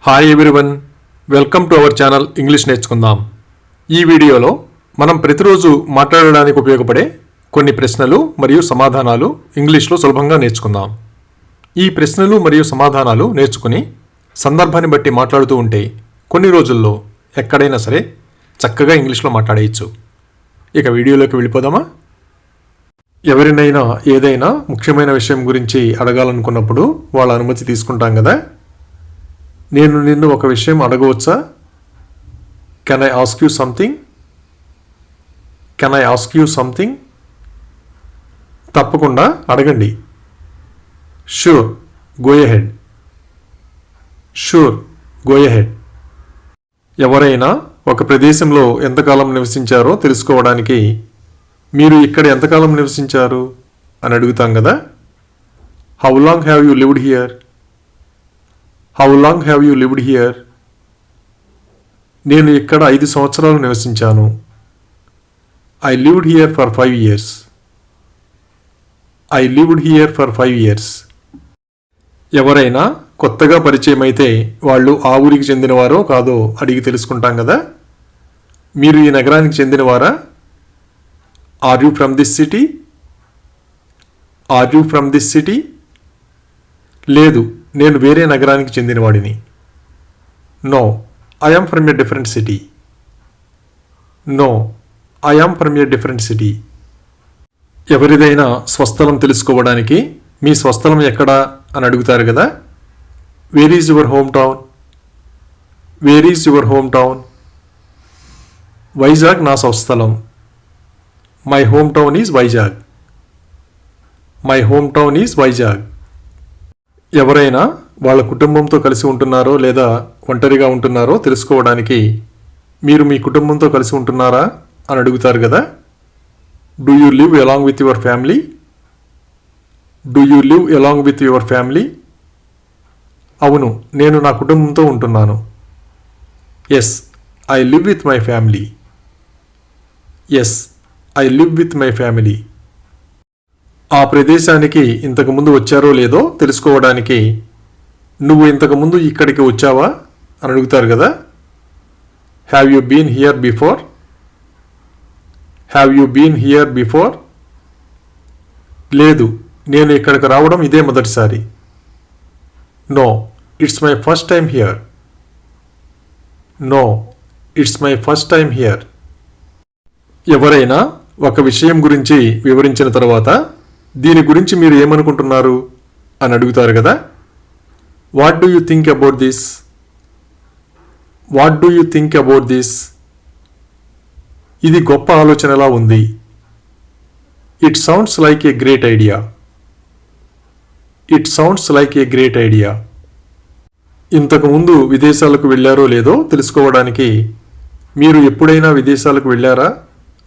Hi everyone, welcome to our channel English నేర్చుకుందాం. ఈ వీడియోలో మనం ప్రతిరోజు మాట్లాడడానికి ఉపయోగపడే కొన్ని ప్రశ్నలు మరియు సమాధానాలు ఇంగ్లీష్లో సులభంగా నేర్చుకుందాం. ఈ ప్రశ్నలు మరియు సమాధానాలు నేర్చుకుని సందర్భాన్ని బట్టి మాట్లాడుతూ ఉంటే కొన్ని రోజుల్లో ఎక్కడైనా సరే చక్కగా ఇంగ్లీష్లో మాట్లాడేయచ్చు. ఇక వీడియోలోకి వెళ్ళిపోదామా? ఎవరినైనా ఏదైనా ముఖ్యమైన విషయం గురించి అడగాలనుకున్నప్పుడు వాళ్ళ అనుమతి తీసుకుంటాం కదా. నేను నిన్ను ఒక విషయం అడగవచ్చా? Can I ask you something? Can I ask you something? తప్పకుండా అడగండి. Sure, go ahead. Sure, go ahead. ఎవరైనా ఒక ప్రదేశంలో ఎంతకాలం నివసించారో తెలుసుకోవడానికి మీరు ఇక్కడ ఎంతకాలం నివసించారు అని అడుగుతాం కదా. How long have you lived here? How long have you lived here? నేను ఇక్కడ 5 సంవత్సరాలు నివసించాను. I lived here for 5 years. I lived here for 5 years. ఎవరైనా కొత్తగా పరిచయం అయితే వాళ్ళు ఆ ఊరికి చెందినవారో కాదో అడిగి తెలుసుకుంటాం కదా. మీరు ఈ నగరానికి చెందినవారా? Are you from this city? Are you from this city? లేదు, నేను వేరే నగరానికి చెందినవాడిని. No, I am from a different city. No, I am from a different city. ఎవరిదైనా స్వస్థలం తెలుసుకోవడానికి మీ స్వస్థలం ఎక్కడా అని అడుగుతారు కదా. Where is your home town? Where is your home town? Vizag నా స్వస్థలం. My home town is Vizag. My home town is Vizag. ఎవరైనా వాళ్ళ కుటుంబంతో కలిసి ఉంటున్నారో లేదా ఒంటరిగా ఉంటున్నారో తెలుసుకోవడానికి మీరు మీ కుటుంబంతో కలిసి ఉంటున్నారా అని అడుగుతారు కదా. Do you live along with your family? Do you live along with your family? అవును, నేను నా కుటుంబంతో ఉంటున్నాను. Yes, I live with my family. Yes, I live with my family. ఆ ప్రదేశానికి ఇంతకుముందు వచ్చారో లేదో తెలుసుకోవడానికి నువ్వు ఇంతకుముందు ఇక్కడికి వచ్చావా అని అడుగుతారు కదా. Have you been here before? Have you been here before? లేదు, నేను ఇక్కడికి రావడం ఇదే మొదటిసారి. No, it's my first time here. No, it's my first time here. ఎవరైనా ఒక విషయం గురించి వివరించిన తర్వాత దీని గురించి మీరు ఏమనుకుంటున్నారు అని అడుగుతారు కదా. What do you think about this? What do you think about this? ఇది గొప్ప ఆలోచనలా ఉంది. It sounds like a great idea. It sounds like a great idea. ఇంతకుముందు విదేశాలకు వెళ్ళారో లేదో తెలుసుకోవడానికి మీరు ఎప్పుడైనా విదేశాలకు వెళ్ళారా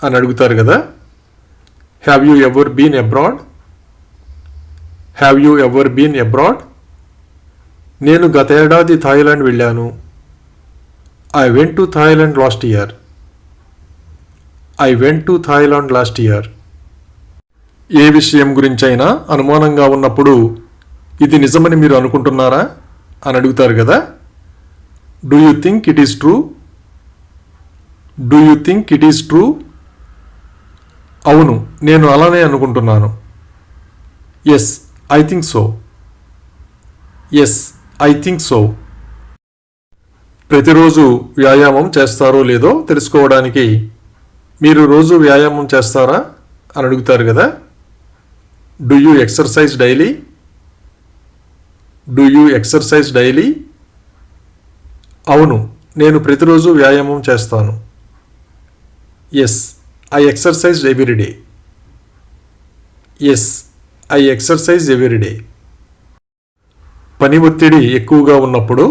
అని అడుగుతారు కదా. Have you ever been abroad? Have you ever been abroad? నేను గత ఏడాది థాయిలాండ్ వెళ్ళాను. I went to Thailand last year. I went to Thailand last year. ఏ విషయం గురించైనా అనుమానంగా ఉన్నప్పుడు ఇది నిజమని మీరు అనుకుంటున్నారా అని అడుగుతారు కదా. Do you think it is true? Do you think it is true? అవును, నేను అలానే అనుకుంటున్నాను. Yes, I think so. Yes, I think so. ప్రతిరోజు వ్యాయామం చేస్తారో లేదో తెలుసుకోవడానికి మీరు రోజు వ్యాయామం చేస్తారా అని అడుగుతారు కదా. Do you exercise daily? Do you exercise daily? అవును, నేను ప్రతిరోజు వ్యాయామం చేస్తాను. Yes, I exercise every day. Yes, I exercise every day. పని ఒత్తిడి ఎక్కువగా ఉన్నప్పుడు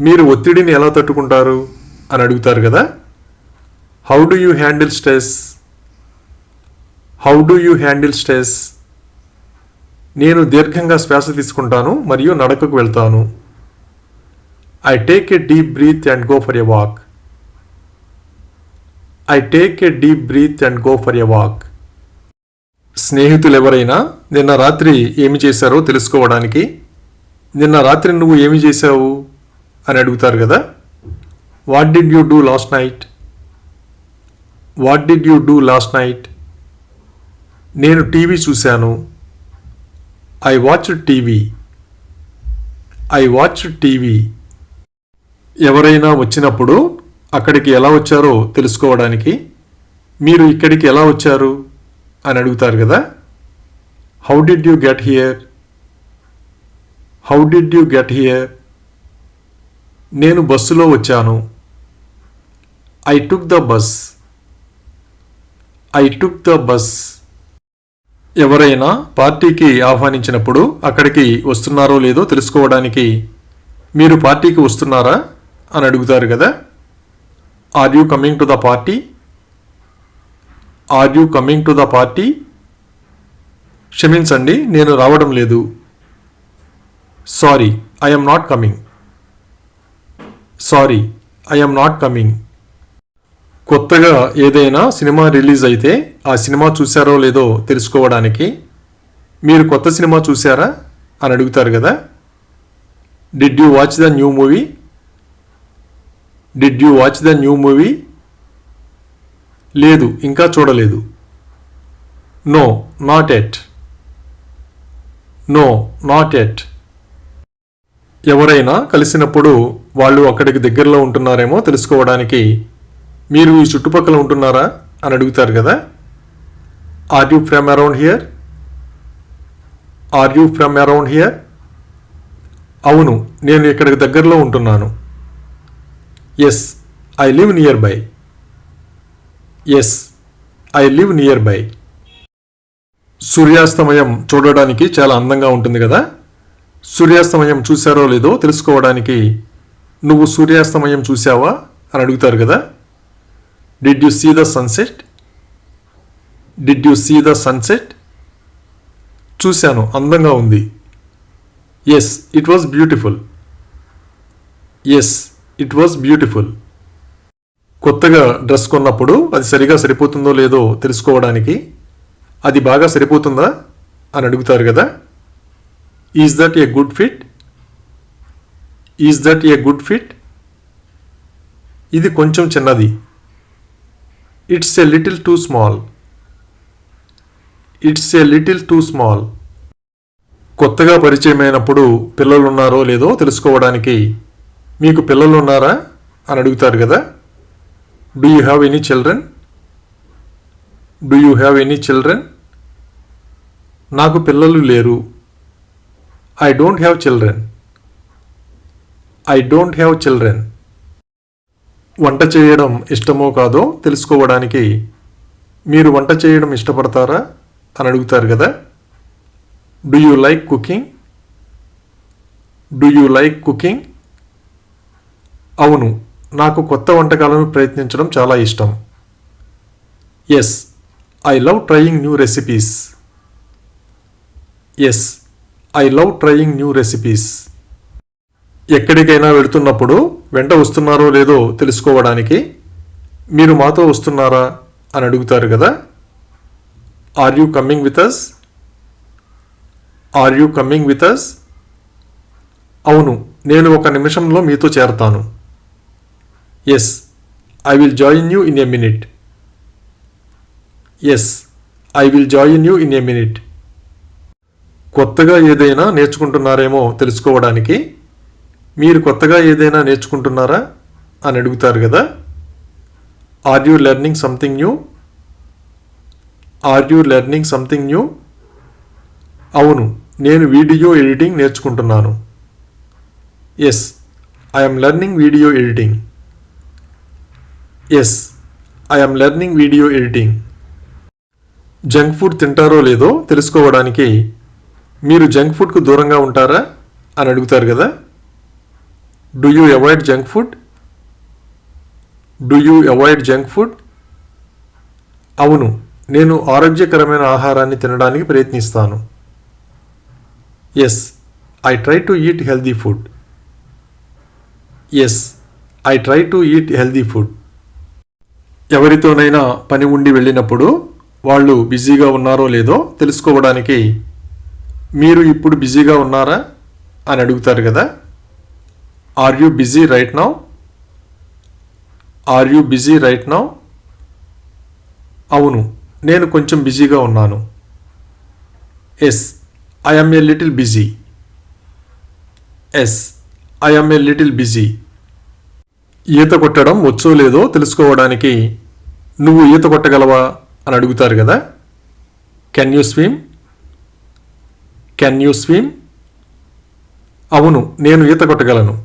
మీరు ఒత్తిడిని ఎలా తట్టుకుంటారు అని అడుగుతారు కదా. How do you handle stress? How do you handle stress? నేను దీర్ఘంగా శ్వాస తీసుకుంటాను మరియు నడకకు వెళ్తాను. I take a deep breath and go for a walk. I take a deep breath and go for a walk. స్నేహితులు ఎవరైనా నిన్న రాత్రి ఏమి చేశారో తెలుసుకోవడానికి నిన్న రాత్రి నువ్వు ఏమి చేశావు అని అడుగుతారు కదా. What did you do last night? What did you do last night? నేను టీవీ చూశాను. I watched TV. I watched TV. ఎవరైనా వచ్చినప్పుడు అక్కడికి ఎలా వచ్చారో తెలుసుకోవడానికి మీరు ఇక్కడికి ఎలా వచ్చారు అని అడుగుతారు కదా. How did you get here? How did you get here? నేను బస్సులో వచ్చాను. I took the bus. I took the bus. ఎవరైనా పార్టీకి ఆహ్వానించినప్పుడు అక్కడికి వస్తున్నారో లేదో తెలుసుకోవడానికి మీరు పార్టీకి వస్తున్నారా అని అడుగుతారు కదా. Are you coming to the party? Are you coming to the party? క్షమించండి, నేను రావడం లేదు. Sorry, I am not coming. Sorry, I am not coming. కొత్తగా ఏదైనా సినిమా రిలీజ్ అయితే ఆ సినిమా చూశారో లేదో తెలుసుకోవడానికి మీరు కొత్త సినిమా చూశారా అని అడుగుతారు కదా. Did you watch the new movie? Did you watch the new movie? లేదు, ఇంకా చూడలేదు. No, not yet. No, not yet. ఎవరైనా కలిసినప్పుడు వాళ్ళు అక్కడికి దగ్గరలో ఉంటున్నారేమో తెలుసుకోవడానికి మీరు ఈ చుట్టుపక్కల ఉంటున్నారా అని అడుగుతారు కదా. Are you from around here? Are you from around here? అవును, నేను ఇక్కడికి దగ్గరలో ఉంటున్నాను. Yes, I live nearby. Yes, I live nearby. సూర్యాస్తమయం చూడడానికి చాలా అందంగా ఉంటుంది కదా. సూర్యాస్తమయం చూశారో లేదో తెలుసుకోవడానికి నువ్వు సూర్యాస్తమయం చూసావా అని అడుగుతారు కదా. Did you see the sunset? Did you see the sunset? చూశాను, అందంగా ఉంది. Yes, it was beautiful. Yes, it was beautiful. కొత్తగా డ్రెస్ కొన్నప్పుడు అది సరిగా సరిపోతుందో లేదో తెలుసుకోవడానికి అది బాగా సరిపోతుందా అని అడుగుతారు కదా. Is that a good fit? Is that a good fit? ఇది కొంచెం చిన్నది. It's a little too small. It's a little too small. కొత్తగా పరిచయమైనప్పుడు పిల్లలు ఉన్నారో లేదో తెలుసుకోవడానికి మీకు పిల్లలు ఉన్నారా అని అడుగుతారు కదా. Do you have any children? Do you have any children? నాకు పిల్లలు లేరు. I don't have children. I don't have children. వంట చేయడం ఇష్టమో కాదో తెలుసుకోవడానికి మీరు వంట చేయడం ఇష్టపడతారా అని అడుగుతారు కదా. Do you like cooking? Do you like cooking? అవును, నాకు కొత్త వంటకాలను ప్రయత్నించడం చాలా ఇష్టం. Yes, I love trying new recipes. Yes, I love trying new recipes. ఎక్కడికైనా వెళుతున్నప్పుడు వెంట వస్తున్నారో లేదో తెలుసుకోవడానికి మీరు మాతో వస్తున్నారా అని అడుగుతారు కదా. Are you coming with us? Are you coming with us? అవును, నేను ఒక నిమిషంలో మీతో చేరతాను. Yes, I will join you in a minute. Yes, I will join you in a minute. కొత్తగా ఏదైనా నేర్చుకుంటున్నారేమో తెలుసుకోవడానికి మీరు కొత్తగా ఏదైనా నేర్చుకుంటున్నారా అని అడుగుతారు కదా. Are you learning something new? Are you learning something new? అవును, నేను వీడియో ఎడిటింగ్ నేర్చుకుంటున్నాను. Yes, I am learning video editing. Yes, I am learning video editing. Junk food తింటారో లేదో తెలుసుకోవడానికి మీరు జంక్ ఫుడ్కు దూరంగా ఉంటారా అని అడుగుతారు కదా. Do you avoid junk food? Do you avoid junk food? అవును, నేను ఆరోగ్యకరమైన ఆహారాన్ని తినడానికి ప్రయత్నిస్తాను. Yes, I try to eat healthy food. Yes, I try to eat healthy food. ఎవరితోనైనా పని ఉండి వెళ్ళినప్పుడు వాళ్ళు బిజీగా ఉన్నారో లేదో తెలుసుకోవడానికి మీరు ఇప్పుడు బిజీగా ఉన్నారా అని అడుగుతారు కదా. Are you busy right now? Are you busy right now? అవును, నేను కొంచెం బిజీగా ఉన్నాను. Yes, I am a little busy. Yes, I am a little busy. ఈత కొట్టడం వచ్చో లేదో తెలుసుకోవడానికి నువ్వు ఈత కొట్టగలవా అని అడుగుతారు కదా. Can you swim? Can you swim? అవును, నేను ఈత కొట్టగలను.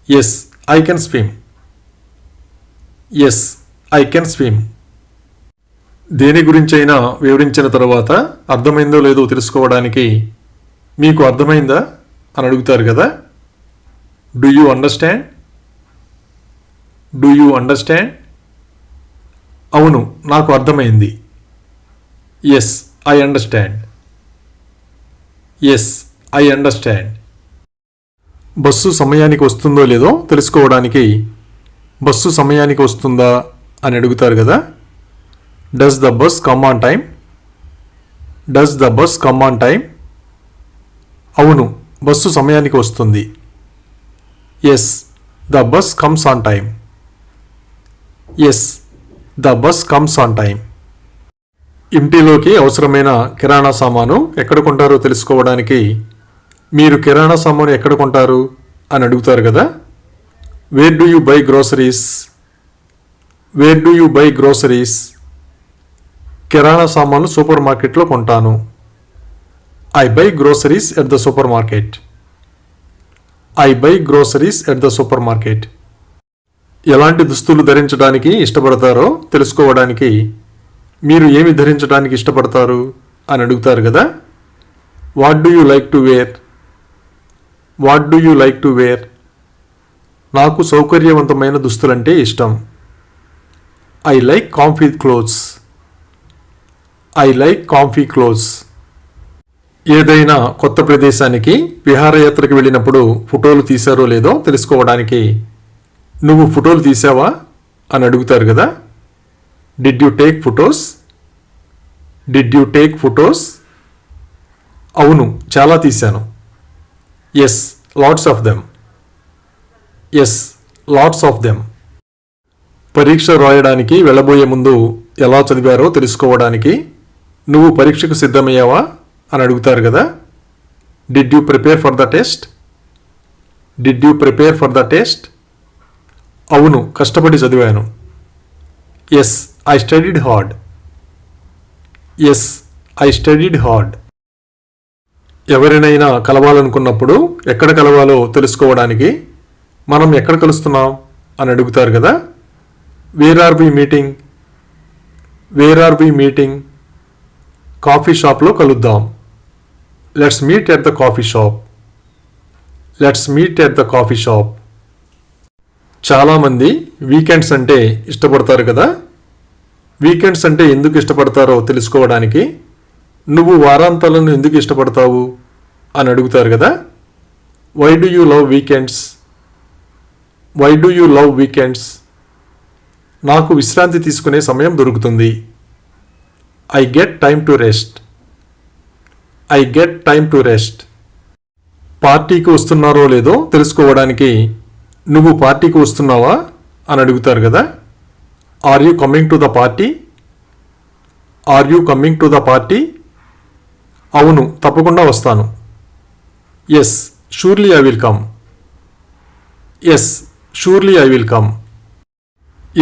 Yes, I can swim. Yes, I can swim. దేని గురించైనా వివరించిన తర్వాత అర్థమైందో లేదో తెలుసుకోవడానికి మీకు అర్థమైందా అని అడుగుతారు కదా. Do you understand? Do you understand? అవును, నాకు అర్థమైంది. Yes, I understand. Yes, I understand. Bus సమయానికి వస్తుందో లేదో తెలుసుకోవడానికి బస్సు సమయానికి వస్తుందా అని అడుగుతారు కదా. Does the bus come on time? Does the bus come on time? అవును, బస్సు సమయానికి వస్తుంది. Yes, the bus comes on time. Yes, the bus comes on time. ఇంటిలోకి అవసరమైన కిరాణా సామాను ఎక్కడ కొంటారో తెలుసుకోవడానికి మీరు కిరాణా సామాను ఎక్కడ కొంటారు అని అడుగుతారు కదా. Where do you buy groceries? Where do you buy groceries? కిరాణా సామాన్లు సూపర్ మార్కెట్లో కొంటాను. I buy groceries at the super market. I buy groceries at the super market. ఎలాంటి దుస్తులు ధరించడానికి ఇష్టపడతారో తెలుసుకోవడానికి మీరు ఏమి ధరించడానికి ఇష్టపడతారు అని అడుగుతారు కదా. What do you like to wear? What do you like to wear? నాకు సౌకర్యవంతమైన దుస్తులంటే ఇష్టం. I like comfy clothes. I like comfy clothes. ఏదైనా కొత్త ప్రదేశానికి విహారయాత్రకు వెళ్ళినప్పుడు ఫోటోలు తీశారో లేదో తెలుసుకోవడానికి నువ్వు ఫోటోలు తీసావా అని అడుగుతారు కదా. Did you take photos? Did you take photos? అవును, చాలా తీశాను. Yes, lots of them. Yes, lots of them. పరీక్ష రాయడానికి వెళ్ళబోయే ముందు ఎలా చదివారో తెలుసుకోవడానికి నువ్వు పరీక్షకు సిద్ధమయ్యావా అని అడుగుతారు కదా. Did you prepare for the test? Did you prepare for the test? అవును, కష్టపడి చదివాను. Yes, I studied hard. Yes, I studied hard. ఎవరినైనా కలవాలనుకున్నప్పుడు ఎక్కడ కలవాలో తెలుసుకోవడానికి మనం ఎక్కడ కలుస్తున్నాం అని అడుగుతారు కదా. Where are we meeting? Where are we meeting? Coffee షాప్లో కలుద్దాం. Let's meet at the coffee shop. Let's meet at the coffee shop. చాలామంది వీకెండ్స్ అంటే ఇష్టపడతారు కదా. వీకెండ్స్ అంటే ఎందుకు ఇష్టపడతారో తెలుసుకోవడానికి నువ్వు వారాంతాలను ఎందుకు ఇష్టపడతావు అని అడుగుతారు కదా. Why do you love weekends? Why do you love weekends? నాకు విశ్రాంతి తీసుకునే సమయం దొరుకుతుంది. I get time to rest. I get time to rest. పార్టీకి వస్తున్నారో లేదో తెలుసుకోవడానికి నువ్వు పార్టీకి వస్తున్నావా అని అడుగుతారు కదా. Are you coming to the party? Are you coming to the party? అవును, తప్పకుండా వస్తాను. Yes, surely I will come. Yes, surely I will come.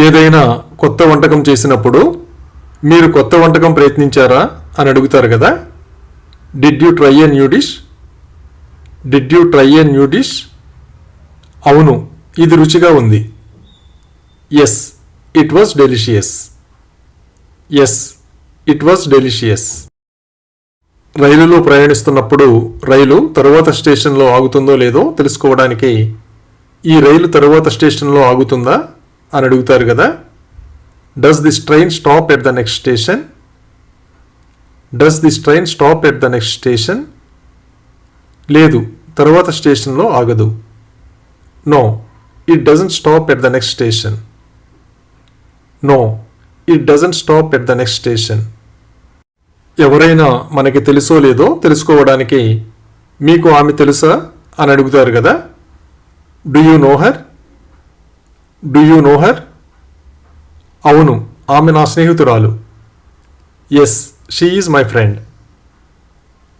ఏదైనా కొత్త వంటకం చేసినప్పుడు మీరు కొత్త వంటకం ప్రయత్నించారా అని అడుగుతారు కదా. Did you try a new dish? Did you try a new dish? అవును, ఇది రుచిగా ఉంది. Yes, it was delicious. Yes, it was delicious. రైలులో ప్రయాణిస్తున్నప్పుడు రైలు తరువాత స్టేషన్లో ఆగుతుందో లేదో తెలుసుకోవడానికి ఈ రైలు తరువాత స్టేషన్లో ఆగుతుందా అని అడుగుతారు కదా. Does this train stop at the next station? Does this train stop at the next station? లేదు, తరువాత స్టేషన్లో ఆగదు. No, it doesn't stop at the next station. No, it doesn't stop at the next station. ఎవరైనా మనకి తెలుసో లేదో తెలుసుకోవడానికి మీకు ఆమె తెలుసా అని అడుగుతారు కదా. Do you know her? Do you know her? అవును, ఆమె నా స్నేహితురాలు. Yes, she is my friend.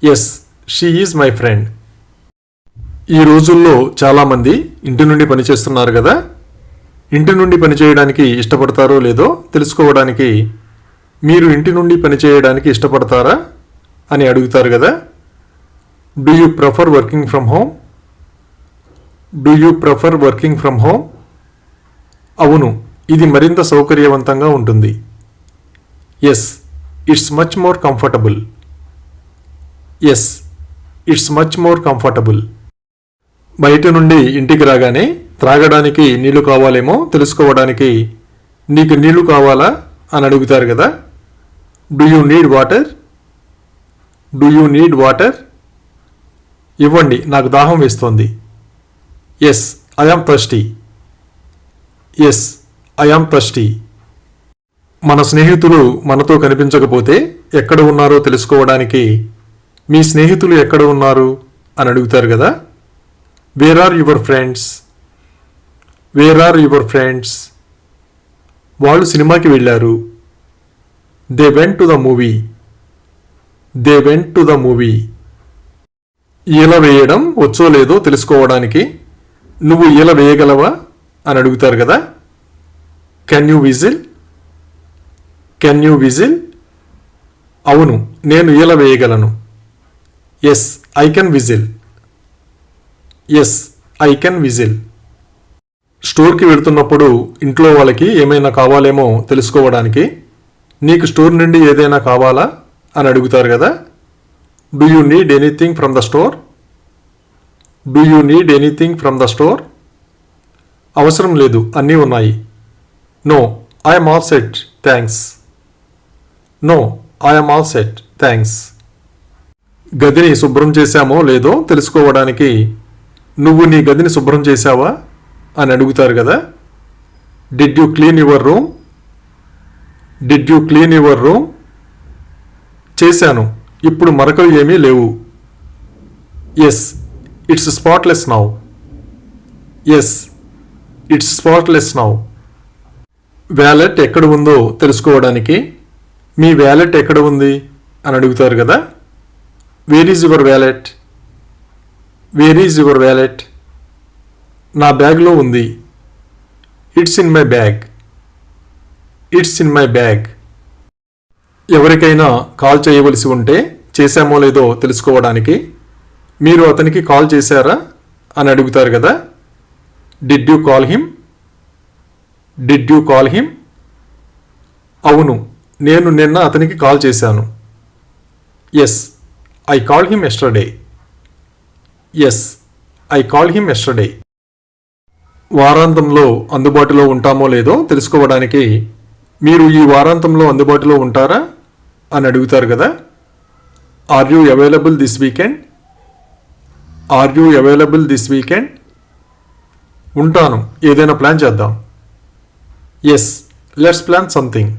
Yes, she is my friend. ఈ రోజుల్లో చాలామంది ఇంటి నుండి పనిచేస్తున్నారు కదా. ఇంటి నుండి పనిచేయడానికి ఇష్టపడతారో లేదో తెలుసుకోవడానికి మీరు ఇంటి నుండి పనిచేయడానికి ఇష్టపడతారా అని అడుగుతారు కదా. Do you prefer working from home? Do you prefer working from home? అవును, ఇది మరింత సౌకర్యవంతంగా ఉంటుంది. Yes, it's much more comfortable. Yes, it's much more comfortable. బయట నుండి ఇంటికి రాగానే త్రాగడానికి నీళ్లు కావాలేమో తెలుసుకోవడానికి నీకు నీళ్లు కావాలా అని అడుగుతారు కదా. Do you need water? Do you need water? ఇవ్వండి, నాకు దాహం వేస్తోంది. Yes, I am thirsty. Yes, I am thirsty. మన స్నేహితులు మనతో కనిపించకపోతే ఎక్కడ ఉన్నారో తెలుసుకోవడానికి మీ స్నేహితులు ఎక్కడ ఉన్నారు అని అడుగుతారు కదా. Where are your friends? Where are your friends? వాళ్ళు సినిమాకి వెళ్ళారు. They went to the movie. They went to the movie. ఈల వేయడం వచ్చో లేదో తెలుసుకోవడానికి నువ్వు ఈల వేయగలవా అని అడుగుతారు కదా. Can you whistle? Can you whistle? అవును, నేను ఈల వేయగలను. Yes, I can whistle. Yes, I can whistle. స్టోర్కి వెళుతున్నప్పుడు ఇంట్లో వాళ్ళకి ఏమైనా కావాలేమో తెలుసుకోవడానికి నీకు స్టోర్ నుండి ఏదైనా కావాలా అని అడుగుతారు కదా. Do you need anything from the store? Do you need anything from the store? అవసరం లేదు, అన్నీ ఉన్నాయి. No, I'm all set, thanks. No, I'm all set, thanks. గదిని శుభ్రం చేశామో లేదో తెలుసుకోవడానికి నువ్వు నీ గదిని శుభ్రం చేశావా అని అడుగుతారు కదా. Did you clean your room? Did you clean your room? చేశాను, ఇప్పుడు మరకలు ఏమీ లేవు. Yes, it's spotless now. Yes, it's spotless now. Wallet ఎక్కడ ఉందో తెలుసుకోవడానికి మీ వ్యాలెట్ ఎక్కడ ఉంది అని అడుగుతారు కదా. Where is your wallet? Where is your wallet? నా బ్యాగ్లో ఉంది. It's in my bag. It's in my bag. ఎవరికైనా కాల్ చేయవలసి ఉంటే చేశామో లేదో తెలుసుకోవడానికి మీరు అతనికి కాల్ చేశారా అని అడుగుతారు కదా. Did you call him? Did you call him? అవును, నేను నిన్న అతనికి కాల్ చేశాను. Yes, I call him yesterday. Yes, I call him yesterday. వారాంతంలో అందుబాటులో ఉంటామో లేదో తెలుసుకోవడానికి మీరు ఈ వారాంతంలో అందుబాటులో ఉంటారా అని అడుగుతారు కదా. Are you available this weekend? Are you available this weekend? ఉంటాను, ఏదైనా ప్లాన్ చేద్దాం. Yes, let's plan something.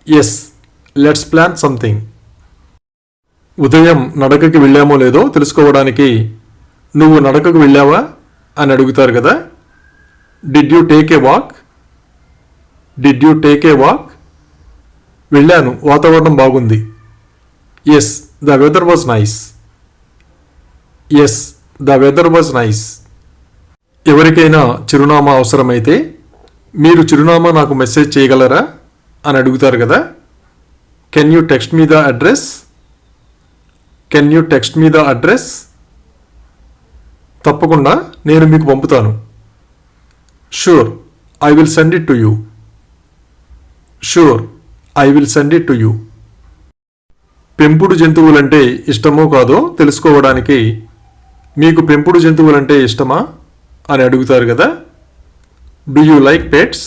Yes, let's plan something. ఉదయం నడకకి వెళ్ళామో లేదో తెలుసుకోవడానికి నువ్వు నడకకు వెళ్ళావా అని అడుగుతారు కదా. Did you take a walk? Did you take a walk? వెళ్ళాను, వాతావరణం బాగుంది. Yes, the weather was nice. Yes, the weather was nice. ఎవరికైనా చిరునామా అవసరమైతే మీరు చిరునామా నాకు మెసేజ్ చేయగలరా అని అడుగుతారు కదా. Can you text me the address? Can you text me the address? తప్పకుండా, నేను మీకు పంపుతాను. Sure, I will send it to you. Sure, I will send it to you. పెంపుడు జంతువులంటే ఇష్టమో కాదో తెలుసుకోవడానికి మీకు పెంపుడు జంతువులంటే ఇష్టమా అని అడుగుతారు కదా. Do you like pets?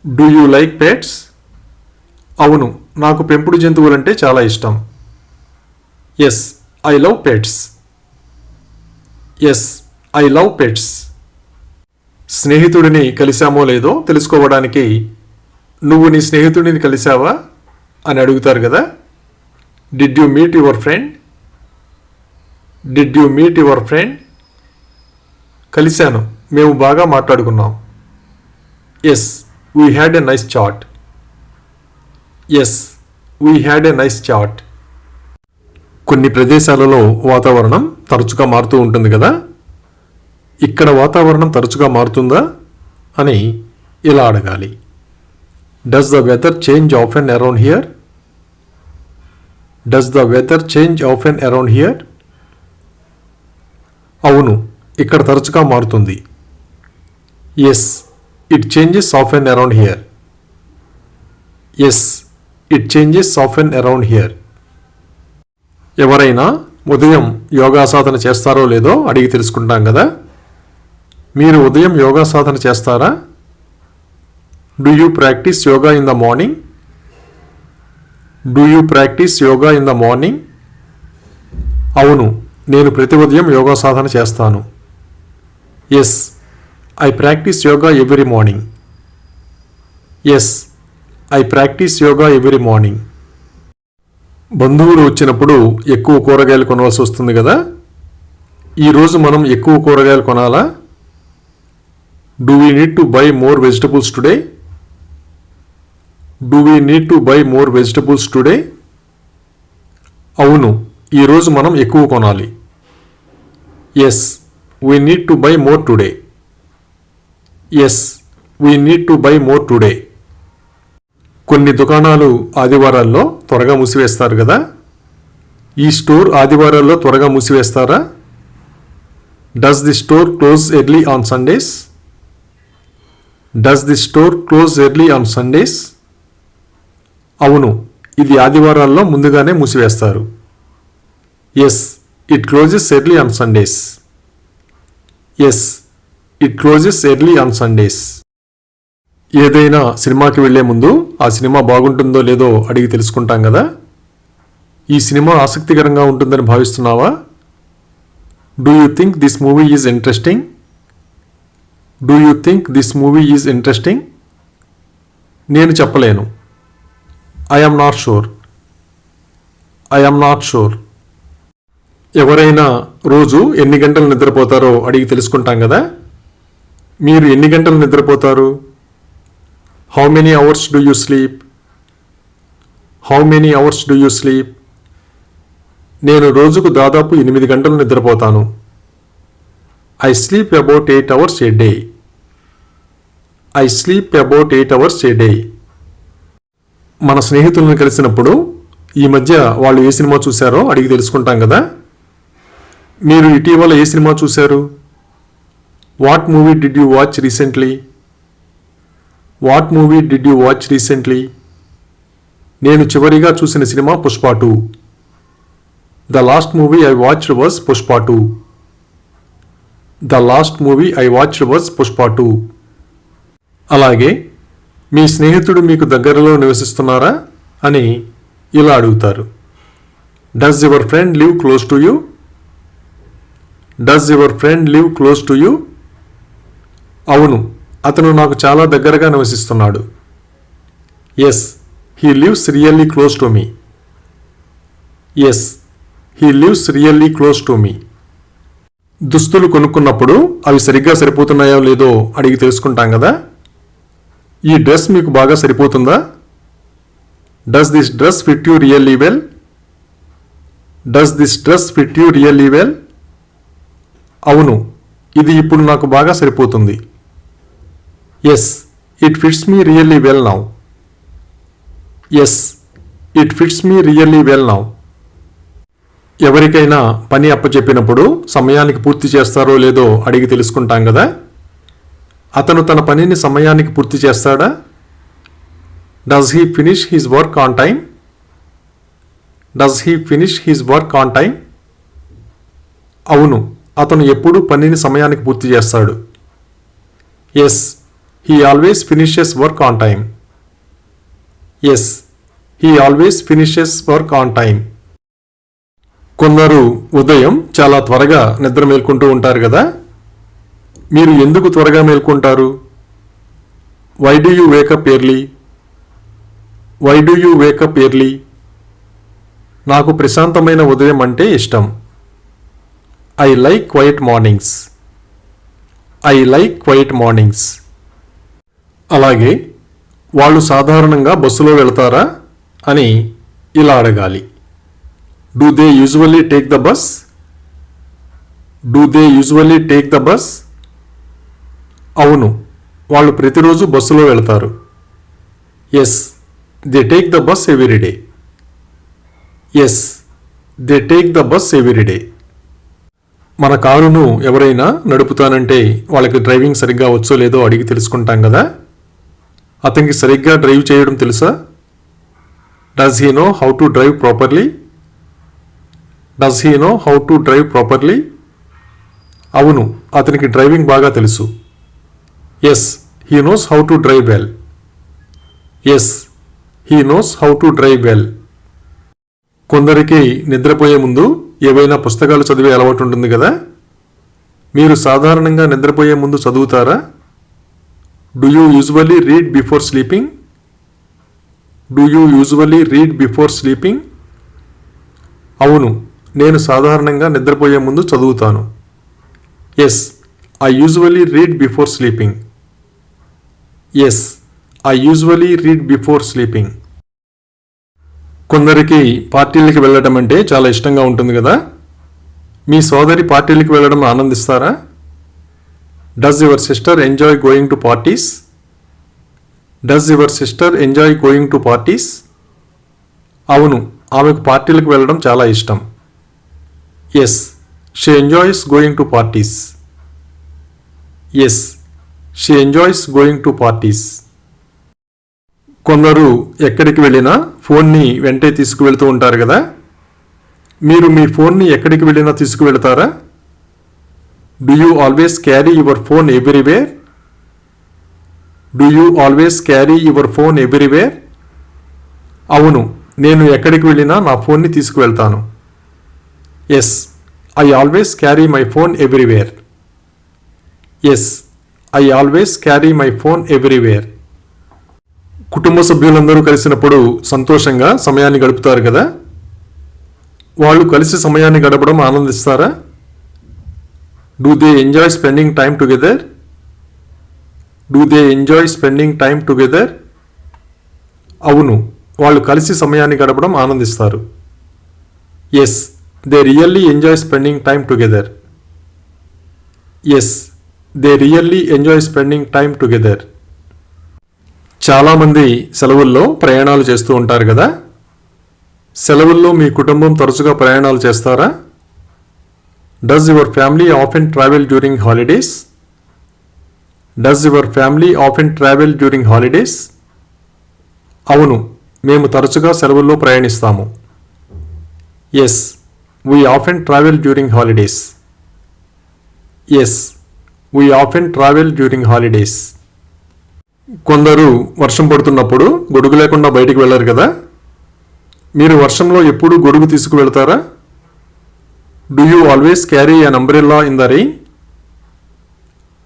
Do you like pets? అవును, నాకు పెంపుడు జంతువులంటే చాలా ఇష్టం. Yes, I love pets. Yes, I love pets. స్నేహితుడిని కలిశామో లేదో తెలుసుకోవడానికి నువ్వు నీ స్నేహితుడిని కలిశావా అని అడుగుతారు కదా. Did you meet your friend? Did you meet your friend? కలిశాను, మేము బాగా మాట్లాడుకున్నాం. Yes, we had a nice chat. Yes, we had a nice chat. కొన్ని ప్రదేశాలలో వాతావరణం తరచుగా మారుతూ ఉంటుంది కదా, ఇక్కడ వాతావరణం తరచుగా మారుతుందా అని ఇలా అడగాలి. Does the weather change often around here? Does the weather change often around here? అవును, ఇక్కడ తరచుగా మారుతుంది. Yes, it changes often around here. Yes, it changes often around here. ఎవరైనా ఉదయం యోగా సాధన చేస్తారో లేదో అడిగి తెలుసుకుంటాం కదా, మీరు ఉదయం యోగా సాధన చేస్తారా? Do you practise yoga in the morning? Do you practise yoga in the morning? అవును, నేను ప్రతి ఉదయం యోగా సాధన చేస్తాను. Yes, I practise yoga every morning. Yes, I practise yoga every morning. బంధువులు వచ్చినప్పుడు ఎక్కువ కూరగాయలు కొనవలసి వస్తుంది కదా, ఈరోజు మనం ఎక్కువ కూరగాయలు కొనాలా? Do we need to buy more vegetables today? Do we need to buy more vegetables today? అవును, ఈరోజు మనం ఎక్కువ కొనాలి. Yes, we need to buy more today. Yes, we need to buy more today. కొన్ని దుకాణాలు ఆదివారాల్లో త్వరగా మూసివేస్తారు కదా, ఈ స్టోర్ ఆదివారాల్లో త్వరగా మూసివేస్తారా? Does the store close early on Sundays? Does the store close early on Sundays? అవును, ఇది ఆదివారాల్లో ముందుగానే మూసివేస్తారు. Yes, it closes early on Sundays. Yes, it closes early on Sundays. ఏదైనా సినిమాకి వెళ్లే ముందు ఆ సినిమా బాగుంటుందో లేదో అడిగి తెలుసుకుంటాం కదా, ఈ సినిమా ఆసక్తికరంగా ఉంటుందని భావిస్తున్నావా? Do you think this movie is interesting? Do you think this movie is interesting? నేను చెప్పలేను. I am not sure. I am not sure. ఎవరైనా రోజు ఎన్ని గంటలు నిద్రపోతారో అడిగి తెలుసుకుంటాం కదా, మీరు ఎన్ని గంటలు నిద్రపోతారు? How many hours do you sleep? How many hours do you sleep? నేను రోజుకు దాదాపు 8 గంటలు నిద్రపోతాను. I sleep about 8 hours a day. I sleep about 8 hours a day. మన స్నేహితులను కలిసినప్పుడు ఈ మధ్య వాళ్ళు ఏ సినిమా చూశారో అడిగి తెలుసుకుంటాం కదా, మీరు ఇటీవల ఏ సినిమా చూశారు? What movie did you watch recently? What movie did you watch recently? నేను చివరిగా చూసిన cinema Pushpa 2. The last movie I watched was Pushpa 2. The last movie I watched was Pushpa 2. అలాగే మీ స్నేహితుడు మీకు దగ్గరలో నివసిస్తున్నారా అని ఇలా అడుగుతారు. Does your friend live close to you? Does your friend live close to you? అవును, అతను నాకు చాలా దగ్గరగా నివసిస్తున్నాడు. Yes, he lives really close to me. Yes, he lives really close to me. దుస్తులు కొనుక్కున్నప్పుడు అవి సరిగ్గా సరిపోతున్నాయో లేదో అడిగి తెలుసుకుంటాం కదా, ఈ డ్రెస్ మీకు బాగా సరిపోతుందా? Does this dress fit you really well? Does this dress fit you really well? అవును, ఇది ఇప్పుడు నాకు బాగా సరిపోతుంది. Yes, it fits me really well now. Yes, it fits me really well now. ఎవరికైనా పని అప్పచెప్పినప్పుడు సమయానికి పూర్తి చేస్తారో లేదో అడిగి తెలుసుకుంటాం కదా, అతను తన పనిని సమయానికి పూర్తి చేస్తాడా? Does he finish his work on time? Does he finish his work on time? అవును, అతను ఎప్పుడూ పనిని సమయానికి పూర్తి చేస్తాడు. Yes, he always finishes work on time. Yes, he always finishes work on time. కొందరు ఉదయం చాలా త్వరగా నిద్ర మేల్కొంటూ ఉంటారు కదా, మీరు ఎందుకు త్వరగా మేల్కొంటారు? Why do you wake up early? Why do you wake up early? నాకు ప్రశాంతమైన ఉదయం అంటే ఇష్టం. I like quiet mornings. I like quiet mornings. అలాగే వాళ్ళు సాధారణంగా బస్సులో వెళ్తారా అని ఇలా అడగాలి. Do they usually take the bus? Do they usually take the bus? అవును, వాళ్ళు ప్రతిరోజు బస్సులో వెళ్తారు. Yes, they take the bus every day. Yes, they take the bus every day. మన కారును ఎవరైనా నడుపుతానంటే వాళ్ళకి డ్రైవింగ్ సరిగ్గా వచ్చో లేదో అడిగి తెలుసుకుంటాం కదా. అతనికి సరిగ్గా డ్రైవ్ చేయడం తెలుసా? Does he know how to drive properly? Does he know how to drive properly? అవును, అతనికి డ్రైవింగ్ బాగా తెలుసు. Yes, he knows how to drive well. Yes, he knows how to drive well. కొందరికి నిద్రపోయే ముందు ఏవైనా పుస్తకాలు చదివే అలవాటు ఉంటుంది కదా. మీరు సాధారణంగా నిద్రపోయే ముందు చదువుతారా? Do you usually read before sleeping? Do you usually read before sleeping? అవును, నేను సాధారణంగా నిద్రపోయే ముందు చదువుతాను. Yes, I usually read before sleeping. Yes, I usually read before sleeping. కొందరికి పార్టీలకి వెళ్ళడం అంటే చాలా ఇష్టంగా ఉంటుంది కదా. మీ సోదరి పార్టీలకి వెళ్ళడం ఆనందిస్తారా? Does your sister enjoy going to parties? Does your sister enjoy going to parties? అవును, ఆమెకు పార్టీలకు వెళ్ళడం చాలా ఇష్టం. Yes, she enjoys going to parties. Yes, she enjoys going to parties. కొందరు ఎక్కడికి వెళ్ళినా ఫోన్ని వెంటే తీసుకువెళ్తూ ఉంటారు కదా. మీరు మీ ఫోన్ని ఎక్కడికి వెళ్ళినా తీసుకువెళ్తారా? Do you always carry your phone everywhere? Do you always carry your phone everywhere? అవును, నేను ఎక్కడికి వెళ్ళినా నా ఫోన్ని తీసుకువెళ్తాను. Yes, I always carry my phone everywhere. Yes, I always carry my phone everywhere. కుటుంబ సభ్యులందరూ కలిసినప్పుడు సంతోషంగా సమయాన్ని గడుపుతారు కదా. వాళ్ళు కలిసి సమయాన్ని గడపడం ఆనందిస్తారా? Do they enjoy spending time together? Do they enjoy spending time together? అవును, వాళ్ళు కలిసి సమయాన్ని గడపడం ఆనందిస్తారు. Yes, they really enjoy spending time together. Yes, they really enjoy spending time together. చాలామంది సెలవుల్లో ప్రయాణాలు చేస్తూ ఉంటారు కదా. సెలవుల్లో మీ కుటుంబం తరచుగా ప్రయాణాలు చేస్తారా? Does your family often travel during holidays? Does your family often travel during holidays? అవును, మేము తరచుగా సెలవుల్లో ప్రయాణిస్తాము. Yes, we often travel during holidays. Yes, we often travel during holidays. కొందరు వర్షం పడుతున్నప్పుడు గొడుగు లేకుండా బయటికి వెళ్ళరు కదా. మీరు వర్షంలో ఎప్పుడూ గొడుగు తీసుకువెళ్తారా? Do you always carry an umbrella in the rain?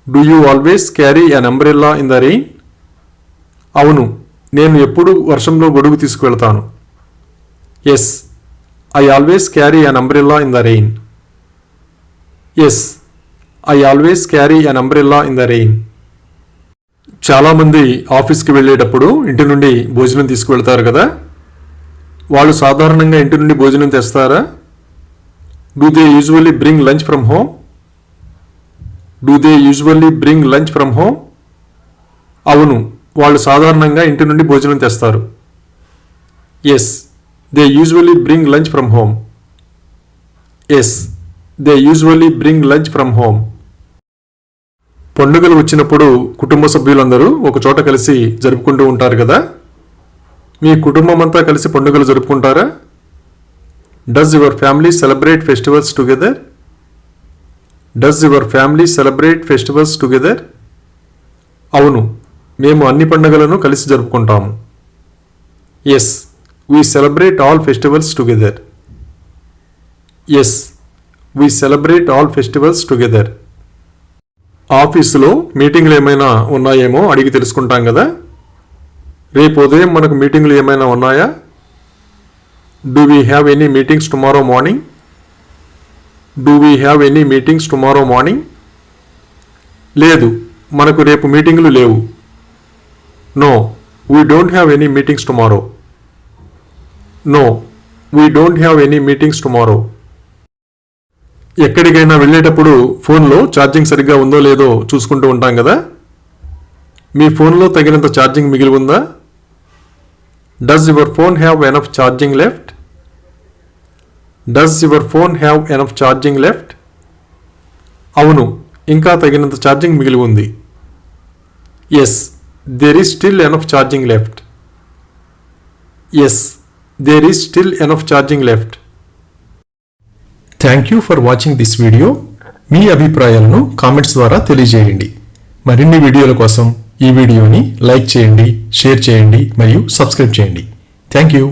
Do you always carry an umbrella in the rain? అవును, నేను ఎప్పుడూ వర్షంలో గొడుగు తీసుకువెళ్తాను. Yes, I always carry an umbrella in the rain. Yes, I always carry an umbrella in the rain. చాలామంది ఆఫీస్కి వెళ్ళేటప్పుడు ఇంటి నుండి భోజనం తీసుకువెళ్తారు కదా. వాళ్ళు సాధారణంగా ఇంటి నుండి భోజనం తెస్తారా? Do they usually bring lunch from home? Do they usually bring lunch from home? అవును, వాళ్ళు సాధారణంగా ఇంటి నుండి భోజనం తెస్తారు. Yes, they usually bring lunch from home. Yes, they usually bring lunch from home. పండుగలు వచ్చినప్పుడు కుటుంబ సభ్యులందరూ ఒక చోట కలిసి జరుపుకుంటూ ఉంటారు కదా. మీ కుటుంబం అంతా కలిసి పండుగలు జరుపుకుంటారా? Does your family celebrate festivals together? Does your family celebrate festivals together? అవును, మేము అన్ని పండుగలను కలిసి జరుపుకుంటాము. Yes, we celebrate all festivals together. Yes, we celebrate all festivals together. ఆఫీసులో మీటింగ్లు ఏమైనా ఉన్నాయేమో అడిగి తెలుసుకుంటాం కదా. రేపు ఉదయం మనకు మీటింగ్లు ఏమైనా ఉన్నాయా? Do we have any meetings tomorrow morning? Do we have any meetings tomorrow morning? లేదు, మనకు రేపు మీటింగులు లేవు. No, we don't have any meetings tomorrow. No, we don't have any meetings tomorrow. ఎక్కడికైనా వెళ్ళేటప్పుడు ఫోన్లో ఛార్జింగ్ సరిగ్గా ఉందో లేదో చూసుకుంటూ ఉంటాం కదా. మీ ఫోన్లో తగినంత ఛార్జింగ్ మిగిలి ఉందా? Does your phone have enough charging left? Does your phone have enough charging left? అవును, ఇంకా తగినంత ఛార్జింగ్ మిగిలి ఉంది. Yes, there is still enough charging left. Yes, there is still enough charging left. Thank you for watching this video. మీ అభిప్రాయాలను comments ద్వారా తెలియజేయండి. మరిన్ని వీడియోల కోసం ఈ వీడియోని లైక్ చేయండి, షేర్ చేయండి మరియు సబ్స్క్రైబ్ చేయండి. Thank you.